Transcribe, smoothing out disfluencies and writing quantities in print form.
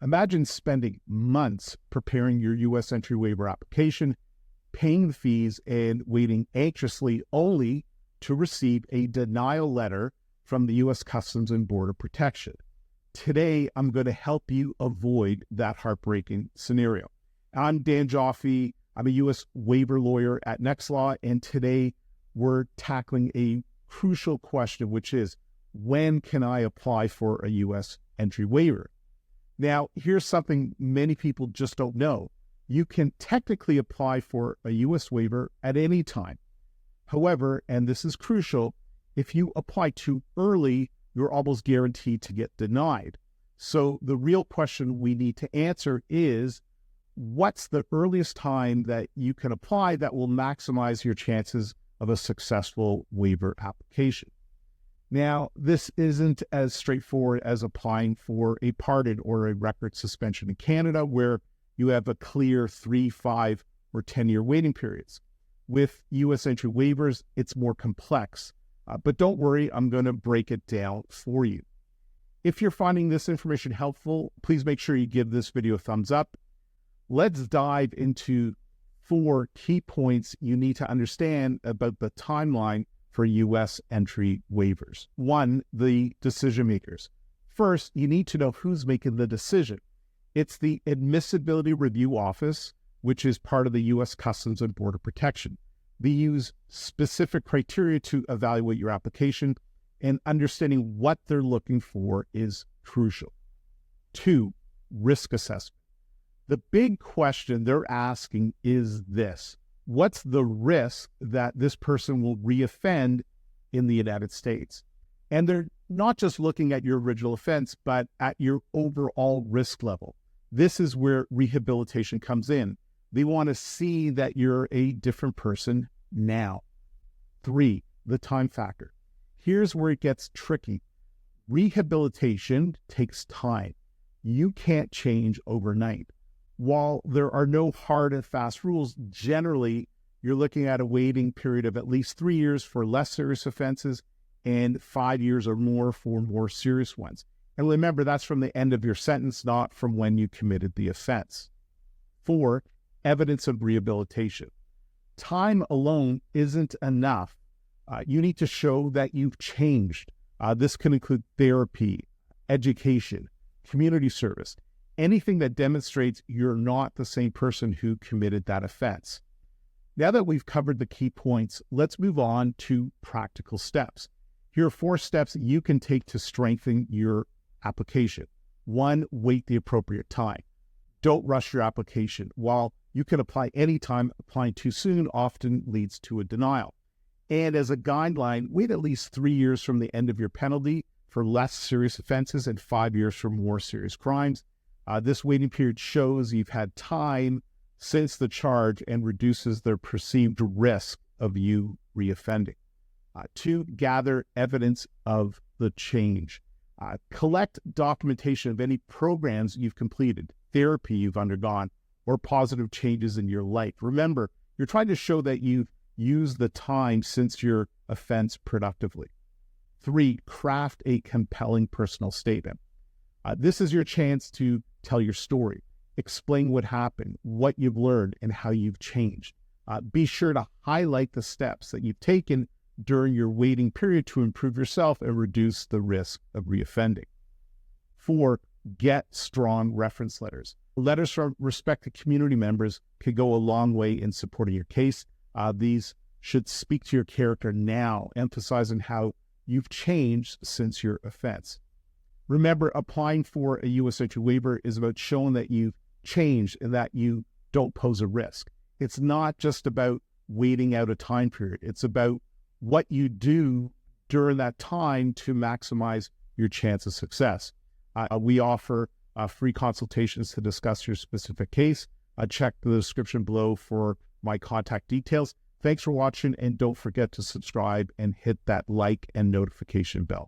Imagine spending months preparing your U.S. entry waiver application, paying the fees, and waiting anxiously only to receive a denial letter from the U.S. Customs and Border Protection. Today, I'm going to help you avoid that heartbreaking scenario. I'm Dan Joffe. I'm a U.S. waiver lawyer at Nextlaw, and today we're tackling a crucial question, which is, when can I apply for a U.S. entry waiver? Now, here's something many people just don't know. You can technically apply for a U.S. waiver at any time. However, and this is crucial, if you apply too early, you're almost guaranteed to get denied. So the real question we need to answer is, what's the earliest time that you can apply that will maximize your chances of a successful waiver application? Now, this isn't as straightforward as applying for a pardon or a record suspension in Canada, where you have a clear 3, 5, or 10-year waiting periods. With U.S. entry waivers, it's more complex. But don't worry, I'm going to break it down for you. If you're finding this information helpful, please make sure you give this video a thumbs up. Let's dive into 4 key points you need to understand about the timeline for U.S. entry waivers. 1, the decision makers. First, you need to know who's making the decision. It's the Admissibility Review Office, which is part of the U.S. Customs and Border Protection. They use specific criteria to evaluate your application, and understanding what they're looking for is crucial. 2, risk assessment. The big question they're asking is this: what's the risk that this person will reoffend in the United States? And they're not just looking at your original offense, but at your overall risk level. This is where rehabilitation comes in. They want to see that you're a different person now. 3, the time factor. Here's where it gets tricky. Rehabilitation takes time. You can't change overnight. While there are no hard and fast rules, generally, you're looking at a waiting period of at least 3 years for less serious offenses and 5 years or more for more serious ones. And remember, that's from the end of your sentence, not from when you committed the offense. 4, evidence of rehabilitation. Time alone isn't enough. You need to show that you've changed. This can include therapy, education, community service, anything that demonstrates you're not the same person who committed that offense. Now that we've covered the key points, let's move on to practical steps. Here are 4 steps that you can take to strengthen your application. 1, wait the appropriate time. Don't rush your application. While you can apply anytime, applying too soon often leads to a denial. And as a guideline, wait at least 3 years from the end of your penalty for less serious offenses and 5 years for more serious crimes. This waiting period shows you've had time since the charge and reduces the perceived risk of you reoffending. 2, gather evidence of the change. Collect documentation of any programs you've completed, therapy you've undergone, or positive changes in your life. Remember, you're trying to show that you've used the time since your offense productively. 3, craft a compelling personal statement. This is your chance to tell your story, explain what happened, what you've learned, and how you've changed. Be sure to highlight the steps that you've taken during your waiting period to improve yourself and reduce the risk of reoffending. 4, get strong reference letters. Letters from respected community members can go a long way in supporting your case. These should speak to your character now, emphasizing how you've changed since your offense. Remember, applying for a U.S. entry waiver is about showing that you've changed and that you don't pose a risk. It's not just about waiting out a time period. It's about what you do during that time to maximize your chance of success. We offer free consultations to discuss your specific case. Check the description below for my contact details. Thanks for watching, and don't forget to subscribe and hit that like and notification bell.